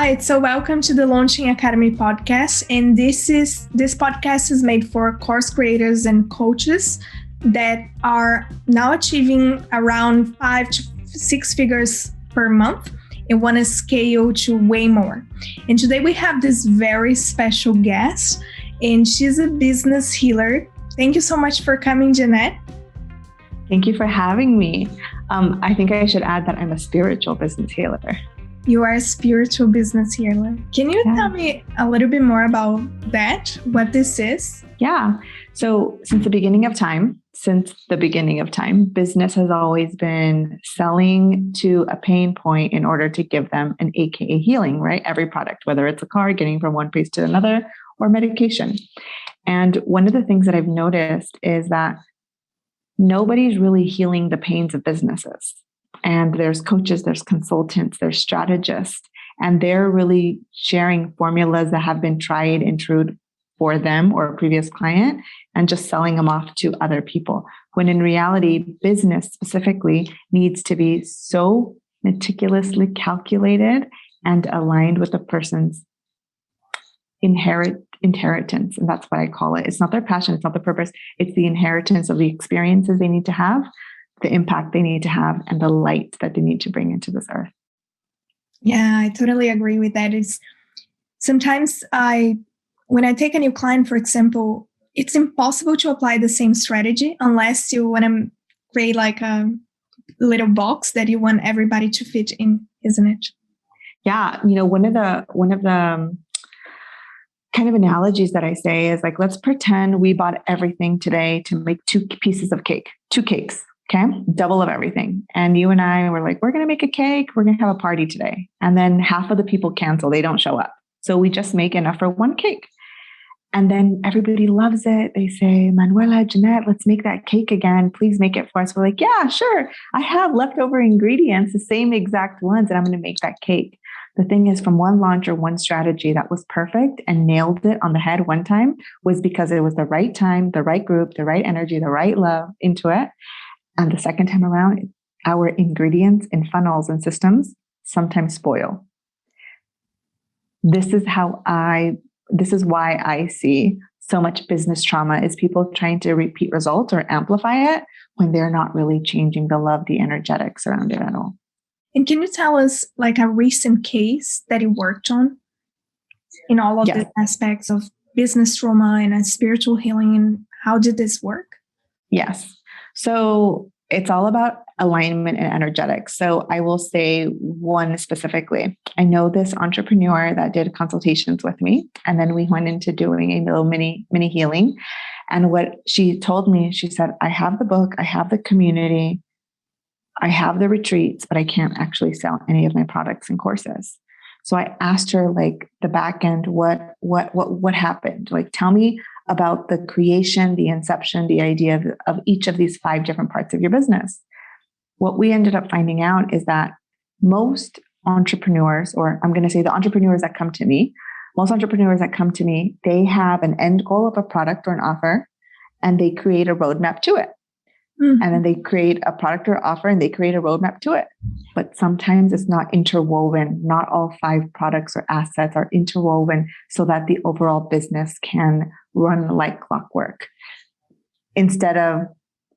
right, so welcome to the Launching Academy podcast. And this podcast is made for course creators and coaches that are now achieving around 5 to 6 figures per month and want to scale to way more. And today we have this very special guest, and she's a business healer. Thank you so much for coming, Jeanette. Thank you for having me. I think I should add that I'm a spiritual business healer. You are a spiritual business healer. Can you tell me a little bit more about that, what this is? Yeah. So since the beginning of time, business has always been selling to a pain point in order to give them an AKA healing, right? Every product, whether it's a car, getting from one place to another, or medication. And one of the things that I've noticed is that nobody's really healing the pains of businesses. And there's coaches, there's consultants, there's strategists, and they're really sharing formulas that have been tried and true for them or a previous client and just selling them off to other people. When in reality, business specifically needs to be so meticulously calculated and aligned with the person's inheritance. And that's what I call it. It's not their passion. It's not the purpose. It's the inheritance of the experiences they need to have, the impact they need to have, and the light that they need to bring into this earth. Yeah, I totally agree with that. It's sometimes when I take a new client, for example, it's impossible to apply the same strategy unless you want to create like a little box that you want everybody to fit in, isn't it? Yeah. One of the kind of analogies that I say is like, let's pretend we bought everything today to make 2 pieces of cake, 2 cakes. Okay. Double of everything. And you and I were like, we're going to make a cake. We're going to have a party today. And then half of the people cancel. They don't show up. So we just make enough for 1 cake. And then everybody loves it. They say, Manuela, Jeanette, let's make that cake again. Please make it for us. We're like, yeah, sure. I have leftover ingredients, the same exact ones, and I'm going to make that cake. The thing is, from one launch or one strategy that was perfect and nailed it on the head one time was because it was the right time, the right group, the right energy, the right love into it. And the second time around, our ingredients and funnels and systems sometimes spoil. This is why I see so much business trauma is people trying to repeat results or amplify it when they're not really changing the love, the energetics around it at all. And can you tell us like a recent case that you worked on in all of the aspects of business trauma and spiritual healing, and how did this work? Yes. So it's all about alignment and energetics. So I will say one specifically. I know this entrepreneur that did consultations with me, and then we went into doing a little mini healing. And what she told me, she said, I have the book, I have the community, I have the retreats, but I can't actually sell any of my products and courses. So I asked her, like, the back end, what happened? Like, tell me about the creation, the inception, the idea of each of these 5 different parts of your business. What we ended up finding out is that most entrepreneurs, or I'm going to say the entrepreneurs that come to me, they have an end goal of a product or an offer, and they create a roadmap to it. Mm-hmm. And then they create a product or offer and they create a roadmap to it. But sometimes it's not interwoven. Not all 5 products or assets are interwoven so that the overall business can run like clockwork. Instead of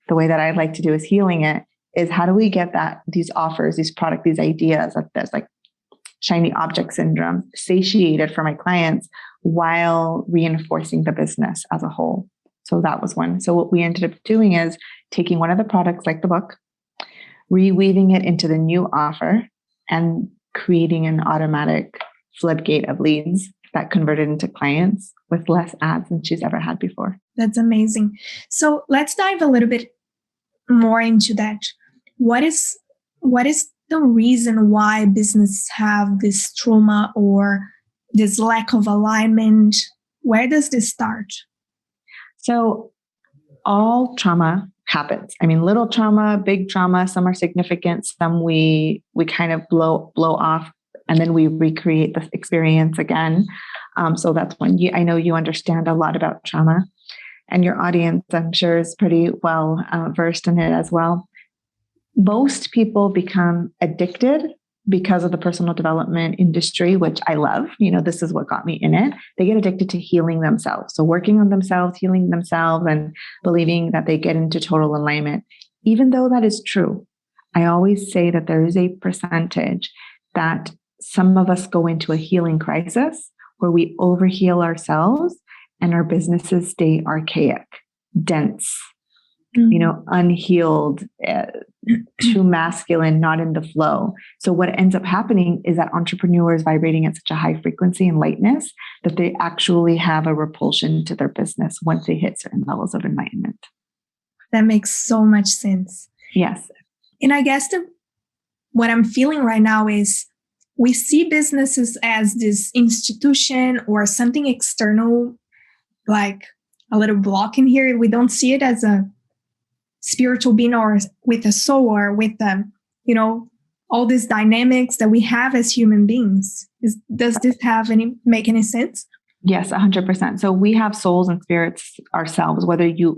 the way that I'd like to do is healing it, is how do we get these offers, these products, these ideas, like this, like shiny object syndrome, satiated for my clients while reinforcing the business as a whole. So that was one. So what we ended up doing is taking one of the products, like the book, reweaving it into the new offer, and creating an automatic floodgate of leads that converted into clients with less ads than she's ever had before. That's amazing. So let's dive a little bit more into that. What is the reason why businesses have this trauma or this lack of alignment? Where does this start? So all trauma happens. I mean, little trauma, big trauma, some are significant, some we kind of blow off, and then we recreate the experience again. So that's when I know you understand a lot about trauma, and your audience, I'm sure, is pretty well versed in it as well. Most people become addicted because of the personal development industry, which I love, this is what got me in it. They get addicted to healing themselves. So working on themselves, healing themselves, and believing that they get into total alignment. Even though that is true, I always say that there is a percentage that some of us go into a healing crisis where we overheal ourselves and our businesses stay archaic, dense, unhealed, too masculine, not in the flow. So what ends up happening is that entrepreneurs vibrating at such a high frequency and lightness that they actually have a repulsion to their business once they hit certain levels of enlightenment. That makes so much sense. Yes. And I guess what I'm feeling right now is we see businesses as this institution or something external, like a little block in here. We don't see it as a spiritual being or with a soul or with all these dynamics that we have as human beings. Does this make any sense? Yes, 100%. So we have souls and spirits ourselves,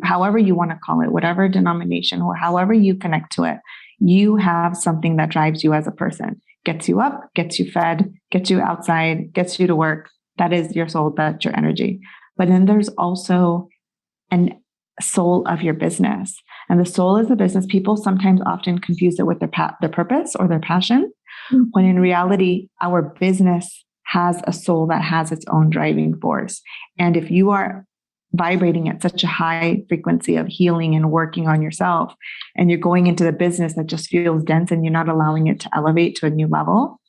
however you want to call it, whatever denomination or however you connect to it, you have something that drives you as a person, gets you up, gets you fed, gets you outside, gets you to work. That is your soul, that's your energy. But then there's also an soul of your business. And the soul is the business. People sometimes often confuse it with their purpose or their passion, when in reality, our business has a soul that has its own driving force. And if you are vibrating at such a high frequency of healing and working on yourself, and you're going into the business that just feels dense and you're not allowing it to elevate to a new level,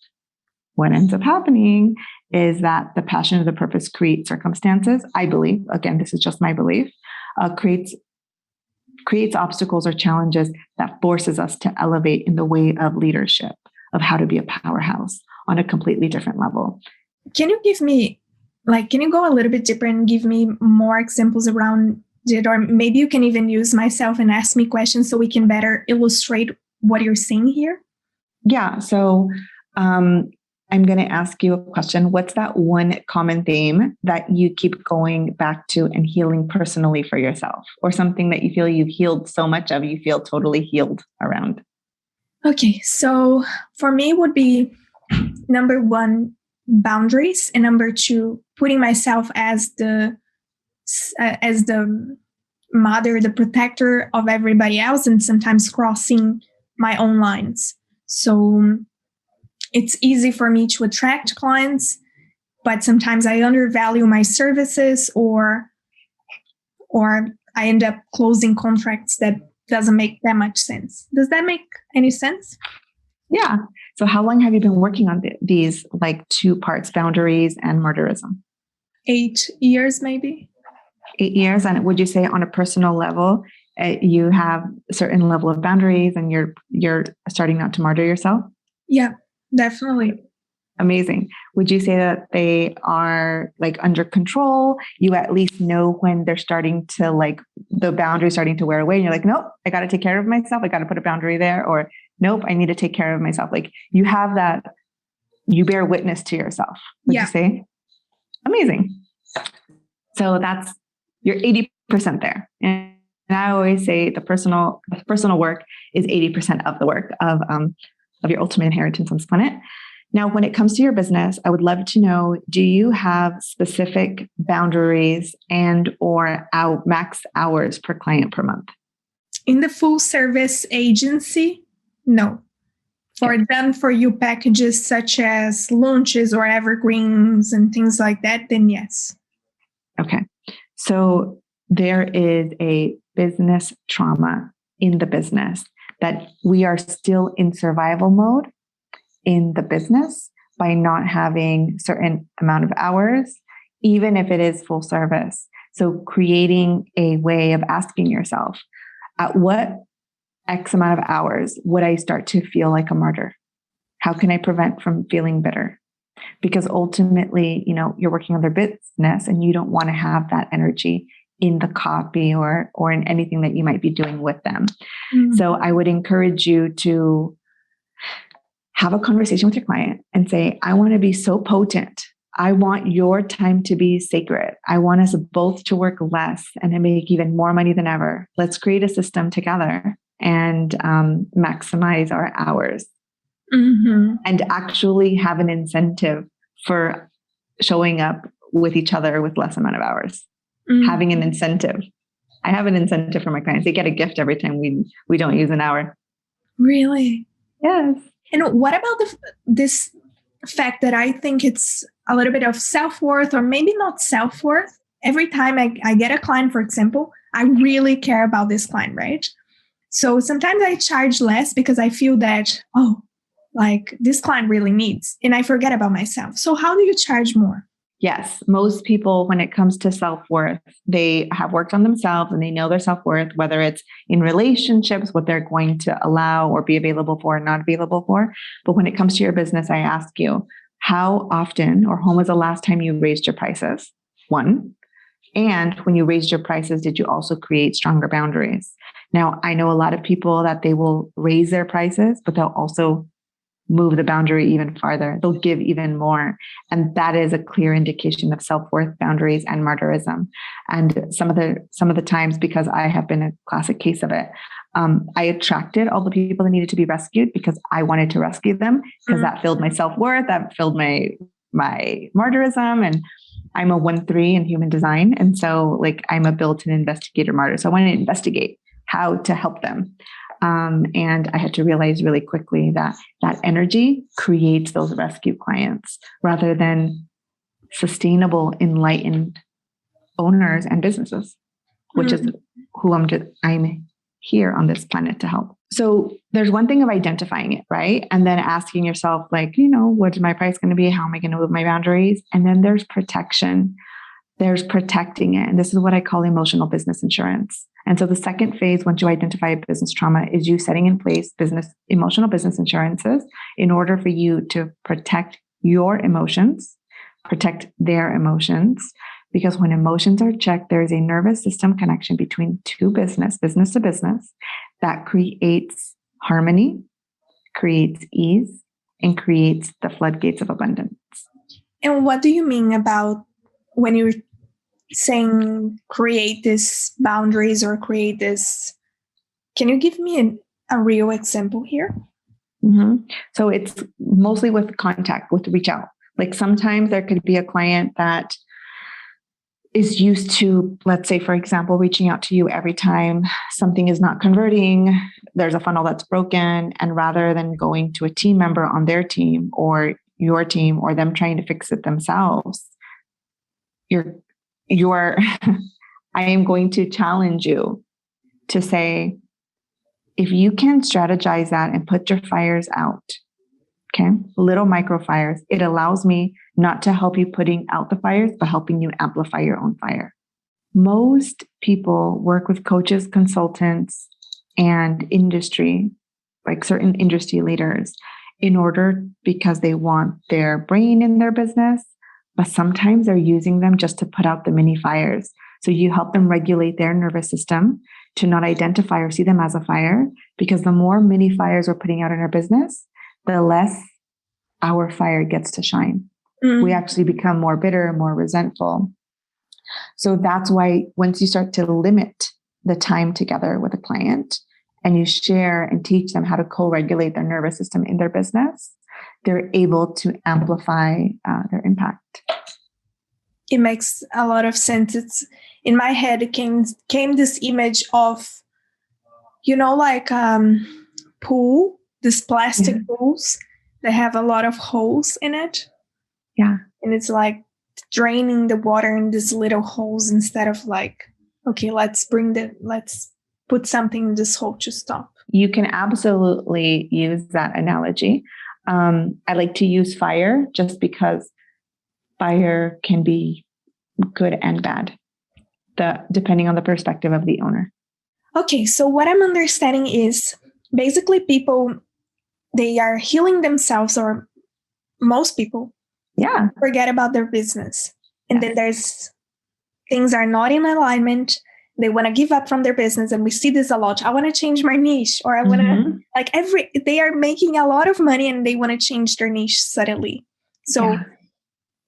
what ends up happening is that the passion or the purpose creates circumstances. I believe, again, this is just my belief, creates obstacles or challenges that forces us to elevate in the way of leadership, of how to be a powerhouse on a completely different level. Can you give me, can you go a little bit deeper and give me more examples around it? Or maybe you can even use myself and ask me questions so we can better illustrate what you're saying here. Yeah. So I'm going to ask you a question. What's that one common theme that you keep going back to and healing personally for yourself, or something that you feel you've healed so much of, you feel totally healed around? Okay. So for me, it would be number one, boundaries, and number two, putting myself as the mother, the protector of everybody else, and sometimes crossing my own lines. So it's easy for me to attract clients, but sometimes I undervalue my services, or I end up closing contracts that doesn't make that much sense. Does that make any sense? Yeah. So how long have you been working on these two parts, boundaries and martyrism? 8 years, maybe. 8 years. And would you say on a personal level, you have a certain level of boundaries and you're starting not to martyr yourself? Yeah, definitely. Amazing. Would you say that they are under control? You at least know when they're starting to the boundary starting to wear away and you're like, nope, I got to take care of myself. I got to put a boundary there. Or nope, I need to take care of myself. You have that, you bear witness to yourself. Would you say? Amazing. So you're 80% there. And I always say the personal work is 80% of the work of your ultimate inheritance on this planet. Now, when it comes to your business, I would love to know, do you have specific boundaries and or max hours per client per month? In the full service agency, no. For done for you packages such as launches or evergreens and things like that, then yes. Okay. So there is a business trauma in the business that we are still in survival mode in the business by not having certain amount of hours, even if it is full service. So creating a way of asking yourself, at what X amount of hours would I start to feel like a martyr? How can I prevent from feeling bitter? Because ultimately, you're working on their business and you don't want to have that energy in the copy or in anything that you might be doing with them. Mm-hmm. So I would encourage you to have a conversation with your client and say, I want to be so potent. I want your time to be sacred. I want us both to work less and to make even more money than ever. Let's create a system together and maximize our hours. and actually have an incentive for showing up with each other with less amount of hours. Having an incentive. I have an incentive for my clients. They get a gift every time we don't use an hour. Really? Yes. And what about this fact that I think it's a little bit of self-worth, or maybe not self-worth? Every time I get a client, for example, I really care about this client, right? So sometimes I charge less because I feel that, like this client really needs, and I forget about myself. So how do you charge more? Yes. Most people, when it comes to self-worth, they have worked on themselves and they know their self-worth, whether it's in relationships, what they're going to allow or be available for and not available for. But when it comes to your business, I ask you, how often or when was the last time you raised your prices? One. And when you raised your prices, did you also create stronger boundaries? Now, I know a lot of people that they will raise their prices, but they'll also move the boundary even farther. They'll give even more. And that is a clear indication of self-worth, boundaries, and martyrism. And some of the times, because I have been a classic case of it, I attracted all the people that needed to be rescued because I wanted to rescue them, because that filled my self-worth, that filled my martyrism. And I'm a 1-3 in human design. And so I'm a built-in investigator martyr. So I want to investigate how to help them. And I had to realize really quickly that energy creates those rescue clients rather than sustainable, enlightened owners and businesses, which is who I'm here on this planet to help. So there's one thing of identifying it, right? And then asking yourself, what's my price going to be? How am I going to move my boundaries? And then there's protection. There's protecting it. And this is what I call emotional business insurance. And so the second phase, once you identify a business trauma, is you setting in place emotional business insurances in order for you to protect your emotions, protect their emotions. Because when emotions are checked, there is a nervous system connection between two business to business, that creates harmony, creates ease, and creates the floodgates of abundance. And what do you mean about when you're saying create these boundaries or create this? Can you give me a real example here? So it's mostly with contact, with reach out. Sometimes there could be a client that is used to, let's say, for example, reaching out to you every time something is not converting, there's a funnel that's broken. And rather than going to a team member on their team or your team or them trying to fix it themselves, I am going to challenge you to say, if you can strategize that and put your fires out, okay, little micro fires, it allows me not to help you putting out the fires, but helping you amplify your own fire. Most people work with coaches, consultants, and industry, certain industry leaders, because they want their brain in their business, but sometimes they're using them just to put out the mini fires. So you help them regulate their nervous system to not identify or see them as a fire, because the more mini fires we're putting out in our business, the less our fire gets to shine. We actually become more bitter, more resentful. So that's why once you start to limit the time together with a client and you share and teach them how to co-regulate their nervous system in their business, they're able to amplify their impact. It makes a lot of sense. It's in my head, it came this image of, pool, these plastic pools that have a lot of holes in it. Yeah. And it's draining the water in these little holes instead of okay, let's put something in this hole to stop. You can absolutely use that analogy. I like to use fire just because fire can be good and bad, depending on the perspective of the owner. Okay, so what I'm understanding is basically people, they are healing themselves, or most people forget about their business. And then there's things are not in alignment. They want to give up from their business. And we see this a lot. I want to change my niche, or I want to they are making a lot of money and they want to change their niche suddenly. So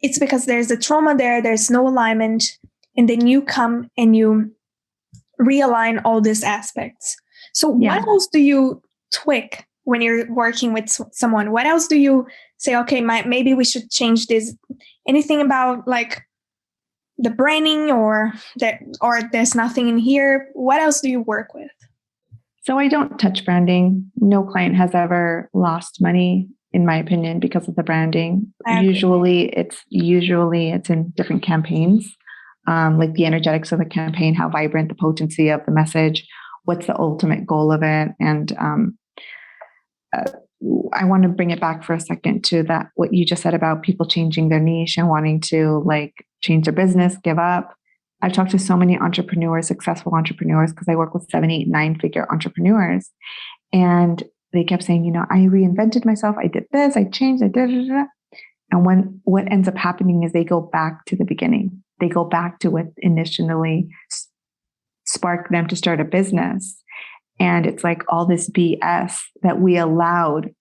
it's because there's a trauma there. There's no alignment. And then you come and you realign all these aspects. So what else do you tweak when you're working with someone? What else do you say, okay, maybe we should change this? Anything about like the branding or there's nothing in here? What else do you work with? So I don't touch branding. No client has ever lost money, in my opinion, because of the branding. Usually it's in different campaigns, like the energetics of the campaign, how vibrant, the potency of the message, what's the ultimate goal of it. And I want to bring it back for a second to that, what you just said about people changing their niche and wanting to like change their business, give up. I've talked to so many entrepreneurs, successful entrepreneurs, because I work with 7, 8, 9-figure entrepreneurs. And they kept saying, I reinvented myself. I did this, I changed, I did it. And what ends up happening is they go back to the beginning. They go back to what initially sparked them to start a business. And it's like all this BS that we allowed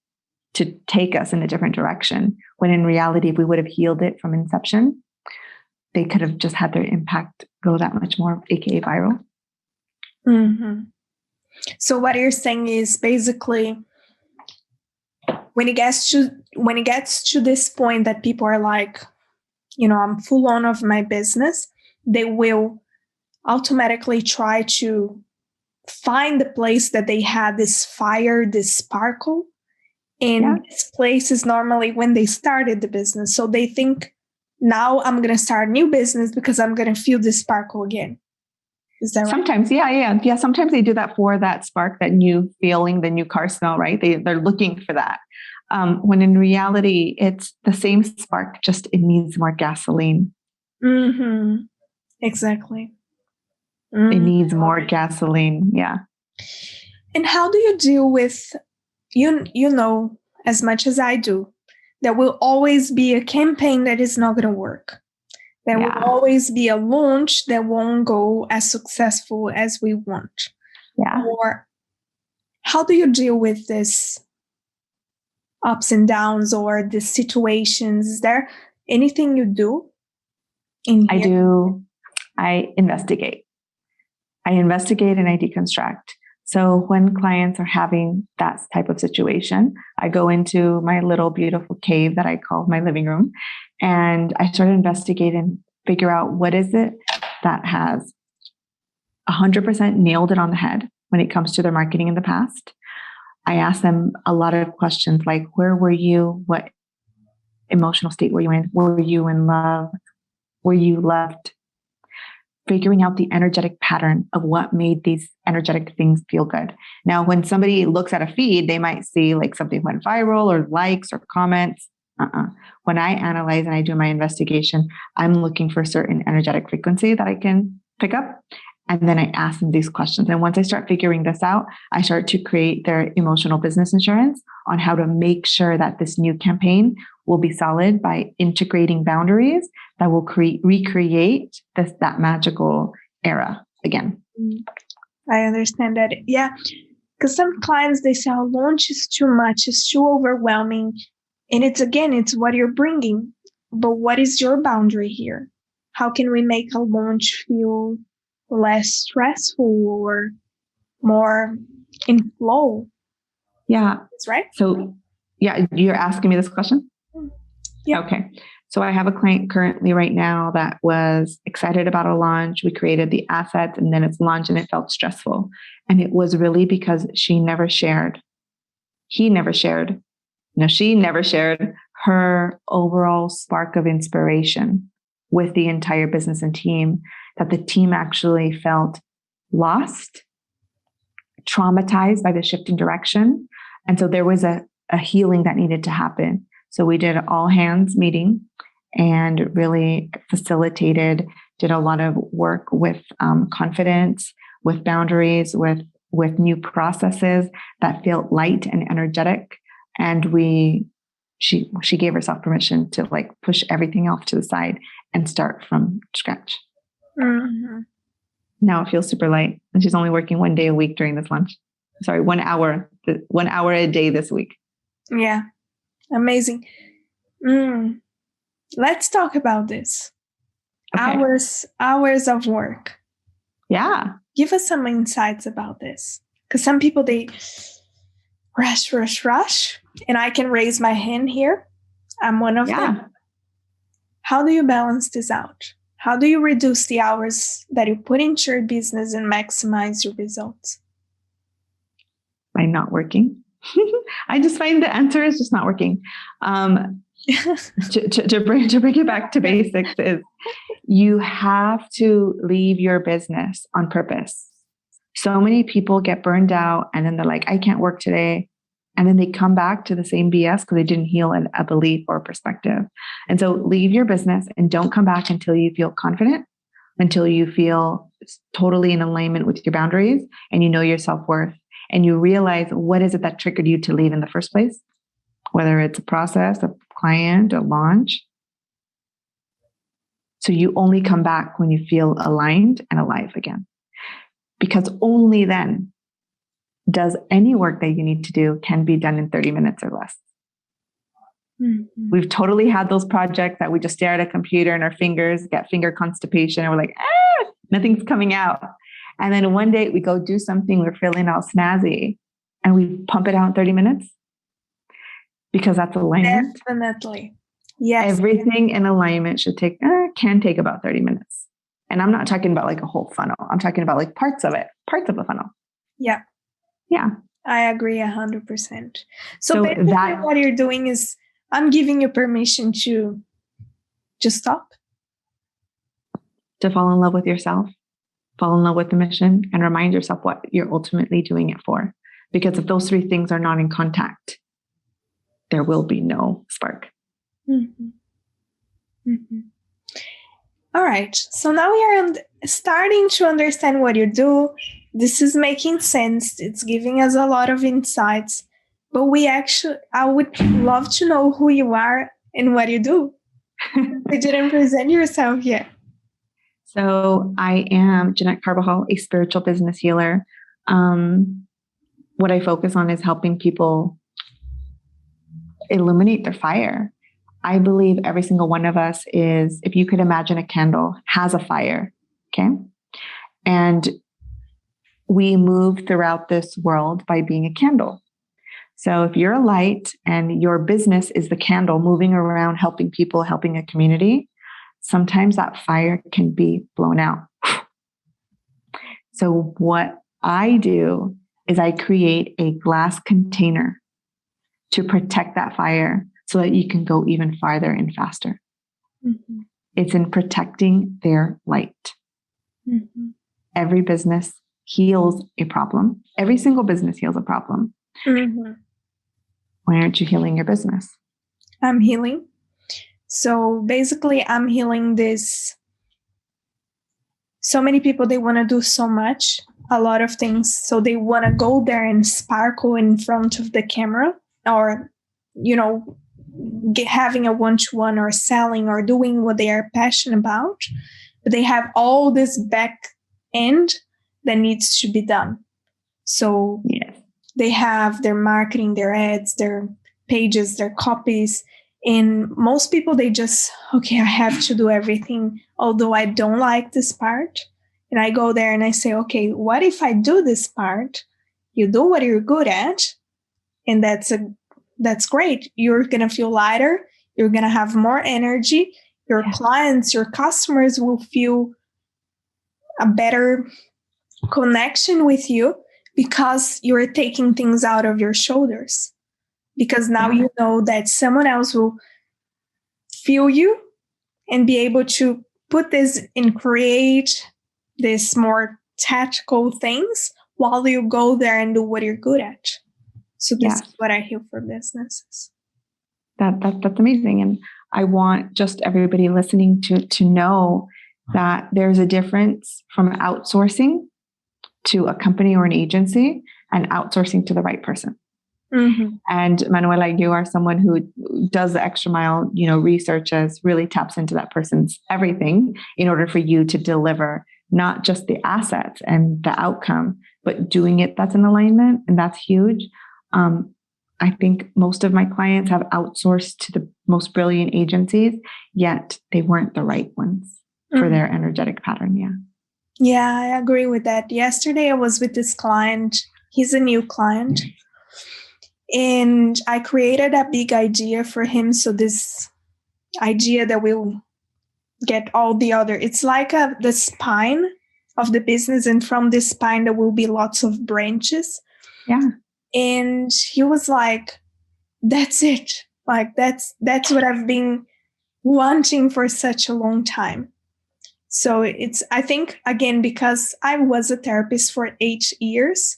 to take us in a different direction. When in reality, if we would have healed it from inception, they could have just had their impact go that much more, aka viral. Mm-hmm. So what you're saying is basically when it gets to this point that people are like, I'm full on of my business, they will automatically try to find the place that they had this fire, this sparkle. And this place is normally when they started the business. So they think, now I'm going to start a new business because I'm going to feel this sparkle again. Is that right? Sometimes, yeah. Sometimes they do that for that spark, that new feeling, the new car smell, right? They're looking for that. When in reality, it's the same spark, just it needs more gasoline. Mm-hmm. Exactly. Mm-hmm. It needs more gasoline. Yeah. And how do you deal with, as much as I do, there will always be a campaign that is not going to work. There will always be a launch that won't go as successful as we want. Yeah. Or how do you deal with this ups and downs or the situations? Is there anything you do in here? I do. I investigate and I deconstruct. So when clients are having that type of situation, I go into my little beautiful cave that I call my living room, and I start to investigate and figure out what is it that has 100% nailed it on the head when it comes to their marketing in the past. I ask them a lot of questions like, where were you? What emotional state were you in? Were you in love? Were you loved? Figuring out the energetic pattern of what made these energetic things feel good. Now, when somebody looks at a feed, they might see like something went viral or likes or comments. When I analyze and I do my investigation, I'm looking for a certain energetic frequency that I can pick up. And then I ask them these questions. And once I start figuring this out, I start to create their emotional business insurance on how to make sure that this new campaign will be solid by integrating boundaries that will recreate that magical era again. I understand that. Yeah. Because some clients, they say, oh, launch is too much. It's too overwhelming. And it's what you're bringing. But what is your boundary here? How can we make a launch feel less stressful or more in flow? Yeah. That's right. So, yeah, you're asking me this question? Yeah. Okay. So I have a client currently right now that was excited about a launch. We created the assets and then it's launched and it felt stressful. And it was really because she never shared her overall spark of inspiration with the entire business and team, that the team actually felt lost, traumatized by the shift in direction. And so there was a healing that needed to happen. So we did an all hands meeting and really facilitated, did a lot of work with confidence, with boundaries, with new processes that felt light and energetic. And she gave herself permission to like push everything off to the side and start from scratch. Mm-hmm. Now it feels super light. And she's only working 1 day a week during this lunch. Sorry, 1 hour a day this week. Yeah. Amazing. Let's talk about this. Okay. Hours of work. Yeah. Give us some insights about this. Because some people, rush, rush, rush. And I can raise my hand here. I'm one of them. How do you balance this out? How do you reduce the hours that you put into your business and maximize your results? By not working. I just find the answer is just not working. To bring it back to basics is you have to leave your business on purpose. So many people get burned out and then they're like, I can't work today. And then they come back to the same BS because they didn't heal a belief or a perspective. And so leave your business and don't come back until you feel confident, until you feel totally in alignment with your boundaries and you know your self-worth and you realize what is it that triggered you to leave in the first place, whether it's a process, a client, a launch. So you only come back when you feel aligned and alive again, because only then does any work that you need to do can be done in 30 minutes or less. Mm-hmm. We've totally had those projects that we just stare at a computer and our fingers get finger constipation and we're like, nothing's coming out. And then one day we go do something, we're feeling all snazzy and we pump it out in 30 minutes because that's alignment. Definitely. Yes. Everything in alignment can take about 30 minutes. And I'm not talking about like a whole funnel. I'm talking about like parts of the funnel. Yeah. Yeah. I agree 100%. So basically what you're doing is I'm giving you permission to just stop. To fall in love with yourself, fall in love with the mission, and remind yourself what you're ultimately doing it for. Because if those three things are not in contact, there will be no spark. Mm-hmm. Mm-hmm. All right. So now we are starting to understand what you do. This is making sense. It's giving us a lot of insights. But I would love to know who you are and what you do. You didn't present yourself yet. So I am Jeanette Carbajal, a spiritual business healer. What I focus on is helping people illuminate their fire. I believe every single one of us is, if you could imagine a candle, has a fire. Okay. And we move throughout this world by being a candle. So if you're a light and your business is the candle moving around, helping people, helping a community, sometimes that fire can be blown out. So what I do is I create a glass container to protect that fire so that you can go even farther and faster. Mm-hmm. It's in protecting their light. Mm-hmm. Every business heals a problem. Every single business heals a problem. Mm-hmm. Why aren't you healing your business? I'm healing. So basically, I'm healing this. So many people, they want to do so much, a lot of things. So they want to go there and sparkle in front of the camera or, having a one-to-one or selling or doing what they are passionate about. But they have all this back end that needs to be done. So They have their marketing, their ads, their pages, their copies. And most people, they just, I have to do everything, although I don't like this part. And I go there and I say, okay, what if I do this part? You do what you're good at. And that's great. You're going to feel lighter. You're going to have more energy. Your clients, your customers will feel a better connection with you because you're taking things out of your shoulders. Because now you know that someone else will feel you and be able to put this and create this more tactical things while you go there and do what you're good at. So this is what I heal for businesses. That's amazing. And I want just everybody listening to know that there's a difference from outsourcing to a company or an agency and outsourcing to the right person. Mm-hmm. And Manuela, you are someone who does the extra mile, researches, really taps into that person's everything in order for you to deliver not just the assets and the outcome, but doing it that's in alignment. And that's huge. I think most of my clients have outsourced to the most brilliant agencies, yet they weren't the right ones for their energetic pattern. Yeah. Yeah, I agree with that. Yesterday, I was with this client. He's a new client. And I created a big idea for him. So this idea that will get all the other, it's like the spine of the business. And from this spine, there will be lots of branches. Yeah. And he was like, that's it. Like, that's what I've been wanting for such a long time. So it's, I think, again, because I was a therapist for 8 years,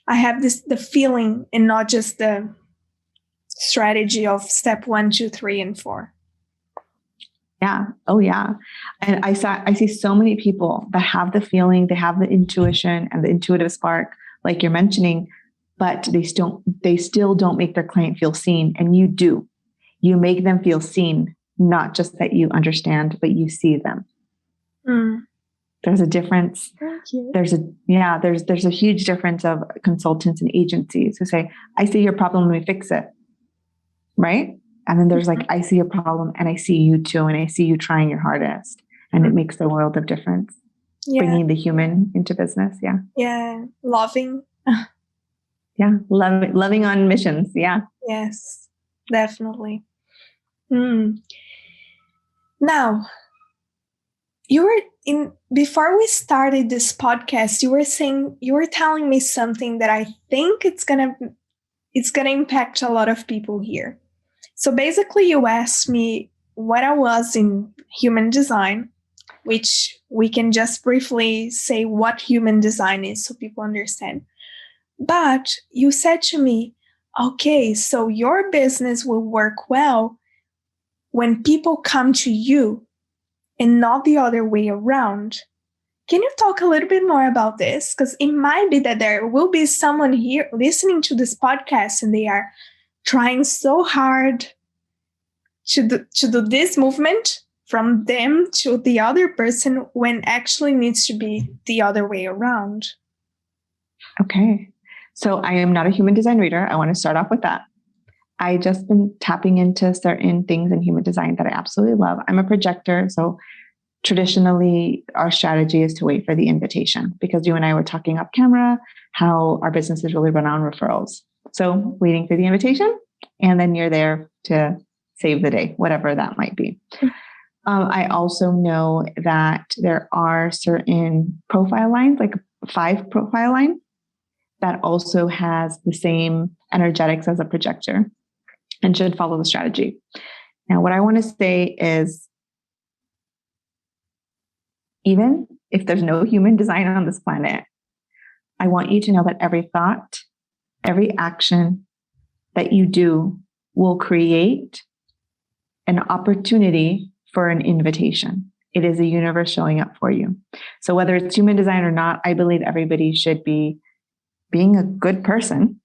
I have the feeling and not just the strategy of step 1, 2, 3, and 4. Yeah. Oh, yeah. And I see so many people that have the feeling, they have the intuition and the intuitive spark, like you're mentioning, but they still don't make their client feel seen. And you do. You make them feel seen, not just that you understand, but you see them. There's a difference. Thank you. There's a huge difference of consultants and agencies who say, I see your problem, let me fix it. Right? And then there's like, I see a problem and I see you too. And I see you trying your hardest. And it makes a world of difference. Yeah. Bringing the human into business. Yeah. Yeah. Loving. Yeah. Loving on missions. Yeah. Yes, definitely. Now, before we started this podcast, you were telling me something that I think it's gonna impact a lot of people here. So basically, you asked me what I was in human design, which we can just briefly say what human design is so people understand. But you said to me, okay, so your business will work well when people come to you and not the other way around. Can you talk a little bit more about this? Because it might be that there will be someone here listening to this podcast and they are trying so hard to do this movement from them to the other person when actually needs to be the other way around. Okay. So I am not a human design reader. I want to start off with that. I just been tapping into certain things in human design that I absolutely love. I'm a projector. So traditionally, our strategy is to wait for the invitation, because you and I were talking off camera how our business is really run on referrals. So waiting for the invitation, and then you're there to save the day, whatever that might be. I also know that there are certain profile lines, like 5 profile line, that also has the same energetics as a projector and should follow the strategy. Now, what I want to say is, even if there's no human design on this planet, I want you to know that every thought, every action that you do will create an opportunity for an invitation. It is the universe showing up for you. So whether it's human design or not, I believe everybody should be being a good person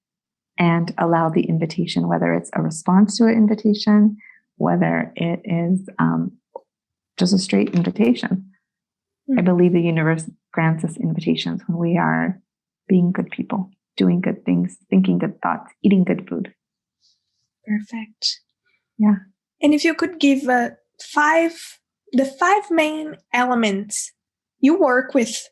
and allow the invitation, whether it's a response to an invitation, whether it is just a straight invitation. I believe the universe grants us invitations when we are being good people, doing good things, thinking good thoughts, eating good food. Perfect. Yeah. And if you could give the 5 main elements, you work with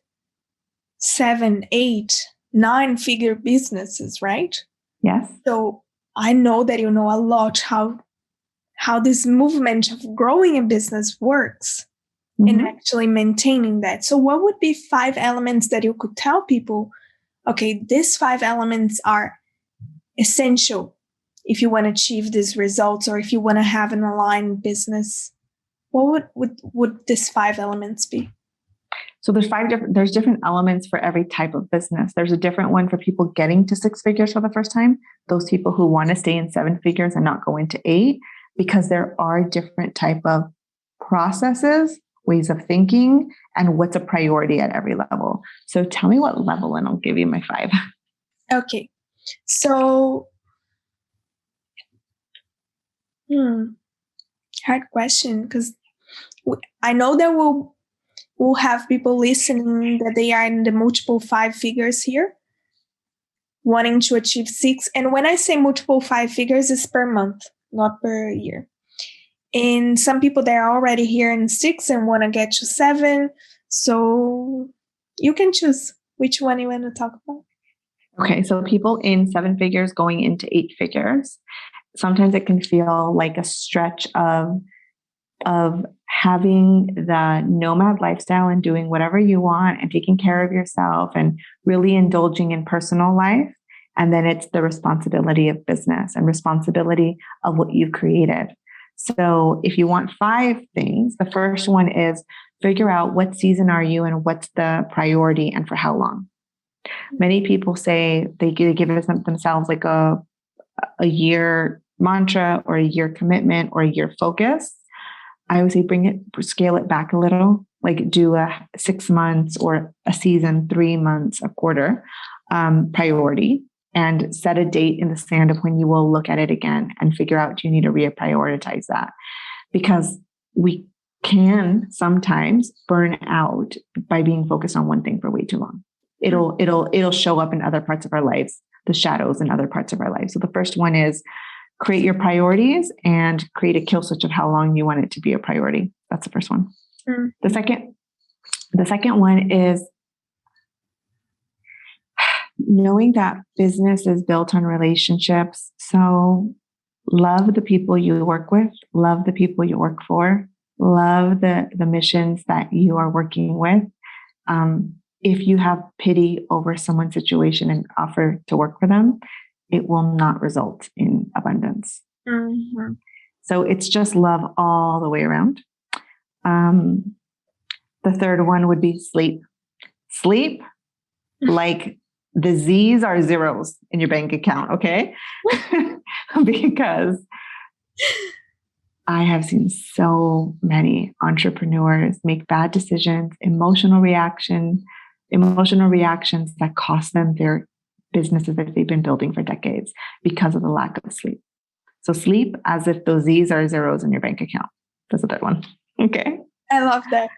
7, 8, 9-figure businesses, right? Yes. So I know that you know a lot how this movement of growing a business works. And actually maintaining that. So what would be 5 elements that you could tell people, okay, these 5 elements are essential if you want to achieve these results, or if you want to have an aligned business? What would these 5 elements be? So there's different elements for every type of business. There's a different one for people getting to 6 figures for the first time, those people who want to stay in 7 figures and not go into 8, because there are different type of processes, ways of thinking, and what's a priority at every level. So tell me what level and I'll give you my 5. Okay. So, hard question, because I know that we'll have people listening that they are in the multiple 5 figures here, wanting to achieve 6. And when I say multiple 5 figures, it's per month, not per year. And some people that are already here in 6 and want to get to 7. So you can choose which one you want to talk about. Okay, so people in 7 figures going into 8 figures, sometimes it can feel like a stretch of having the nomad lifestyle and doing whatever you want and taking care of yourself and really indulging in personal life. And then it's the responsibility of business and responsibility of what you've created. So if you want 5 things, the first one is figure out what season are you and what's the priority and for how long. Many people say they give themselves like a year mantra or a year commitment or a year focus. I always say scale it back a little, like do a 6 months or a season, 3 months, a quarter priority, and set a date in the sand of when you will look at it again and figure out, do you need to reprioritize that? Because we can sometimes burn out by being focused on one thing for way too long. It'll show up in other parts of our lives, the shadows in other parts of our lives. So the first one is create your priorities and create a kill switch of how long you want it to be a priority. That's the first one. Mm. The second one is knowing that business is built on relationships. So love the people you work with, love the people you work for, love the missions that you are working with. If you have pity over someone's situation and offer to work for them, it will not result in abundance. Mm-hmm. So it's just love all the way around. The third one would be sleep. Sleep like the Z's are zeros in your bank account, okay? Because I have seen so many entrepreneurs make bad decisions, emotional reactions that cost them their businesses that they've been building for decades because of the lack of sleep. So sleep as if those Z's are zeros in your bank account. That's the third one. Okay. I love that.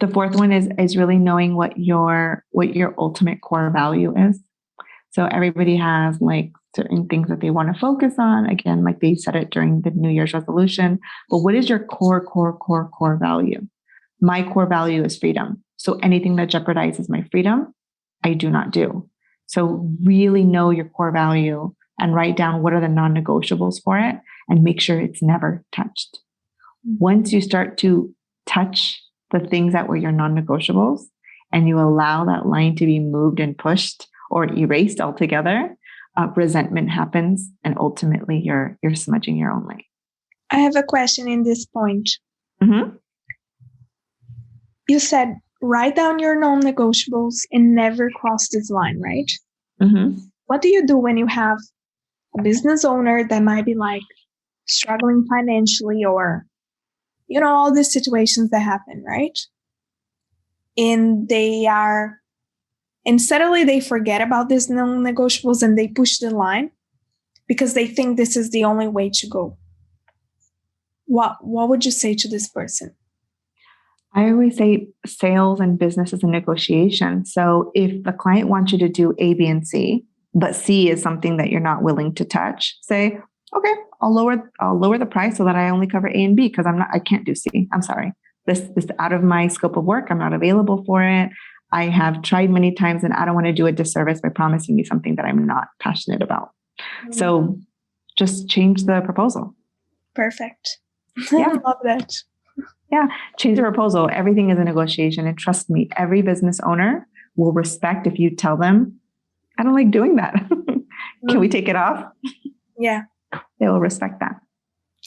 The fourth one is really knowing what your ultimate core value is. So everybody has like certain things that they want to focus on. Again, like they said it during the New Year's resolution. But what is your core value? My core value is freedom. So anything that jeopardizes my freedom, I do not do. So really know your core value and write down what are the non-negotiables for it and make sure it's never touched. Once you start to touch the things that were your non-negotiables and you allow that line to be moved and pushed or erased altogether, resentment happens and ultimately you're smudging your own light. I have a question in this point. Mm-hmm. You said write down your non-negotiables and never cross this line, right? Mm-hmm. What do you do when you have a business owner that might be like struggling financially or, you know, all these situations that happen, right? And suddenly they forget about these non-negotiables and they push the line because they think this is the only way to go. What would you say to this person? I always say sales and business is a negotiation. So if the client wants you to do A, B, and C, but C is something that you're not willing to touch, say, okay, I'll lower the price so that I only cover A and B because I can't do C. I'm sorry. This is out of my scope of work. I'm not available for it. I have tried many times and I don't want to do a disservice by promising you something that I'm not passionate about. Mm-hmm. So just change the proposal. Perfect. Yeah. I love that. Yeah. Change the proposal. Everything is a negotiation. And trust me, every business owner will respect if you tell them, I don't like doing that. Can we take it off? Yeah. They will respect that.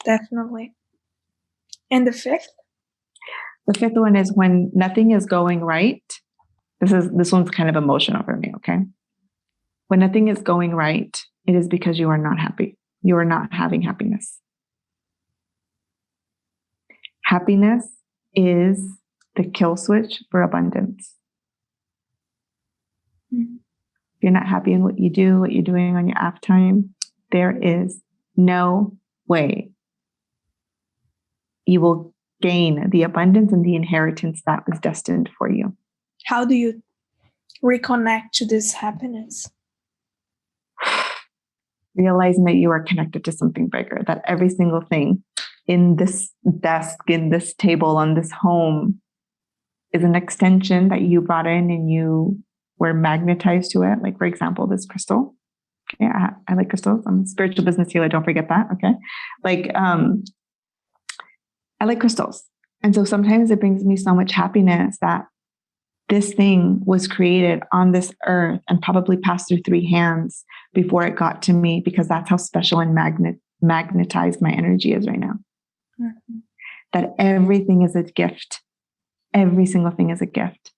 Definitely. And the fifth? The fifth one is when nothing is going right. This one's kind of emotional for me, okay? When nothing is going right, it is because you are not happy. You are not having happiness. Happiness is the kill switch for abundance. Mm-hmm. If you're not happy in what you do, what you're doing on your off time, there is no way you will gain the abundance and the inheritance that was destined for you. How do you reconnect to this happiness? Realizing that you are connected to something bigger, that every single thing in this desk, in this table, on this home is an extension that you brought in and you we're magnetized to it. Like, for example, this crystal. Okay, I like crystals. I'm a spiritual business healer. Don't forget that. Okay. Like, I like crystals. And so sometimes it brings me so much happiness that this thing was created on this earth and probably passed through 3 hands before it got to me, because that's how special and magnetized my energy is right now. Mm-hmm. That everything is a gift. Every single thing is a gift.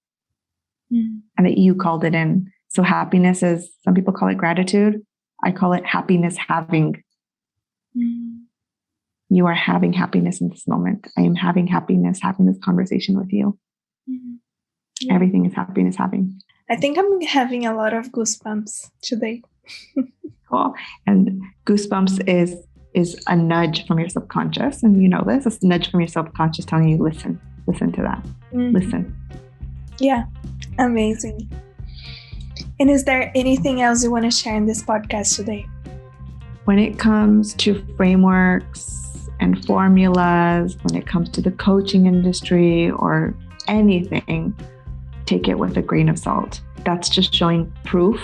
Mm-hmm. And that you called it in. So happiness is, some people call it gratitude. I call it happiness having. Mm-hmm. You are having happiness in this moment. I am having happiness, having this conversation with you. Mm-hmm. Yeah. Everything is happiness having. I think I'm having a lot of goosebumps today. Cool. And goosebumps is a nudge from your subconscious. And you know this, it's a nudge from your subconscious telling you, listen to that. Mm-hmm. Listen. Yeah. Amazing. And is there anything else you want to share in this podcast today? When it comes to frameworks and formulas, when it comes to the coaching industry or anything, take it with a grain of salt. That's just showing proof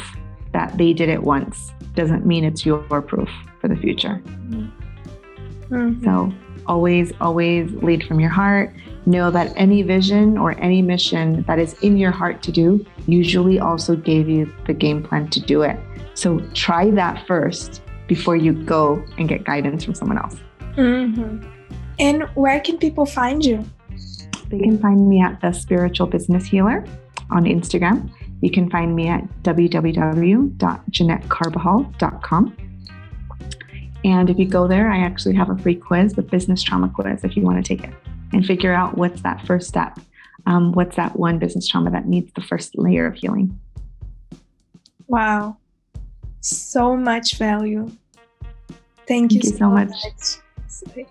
that they did it once. Doesn't mean it's your proof for the future. Mm-hmm. So always lead from your heart. Know that any vision or any mission that is in your heart to do usually also gave you the game plan to do it. So try that first before you go and get guidance from someone else. Mm-hmm. And where can people find you? They can find me at The Spiritual Business Healer on Instagram. You can find me at www.JeanetteCarbajal.com. And if you go there, I actually have a free quiz, the business trauma quiz, if you want to take it and figure out what's that first step. What's that one business trauma that needs the first layer of healing? Wow. So much value. Thank you so much.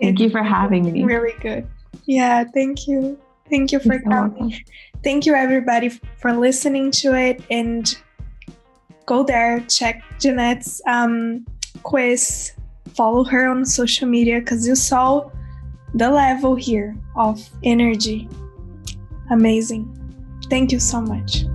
Thank you for having me. Really good. Yeah, thank you. Thank you for coming. Thank you, everybody, for listening to it. And go there, check Jeanette's quiz, follow her on social media, because you saw the level here of energy. Amazing. Thank you so much.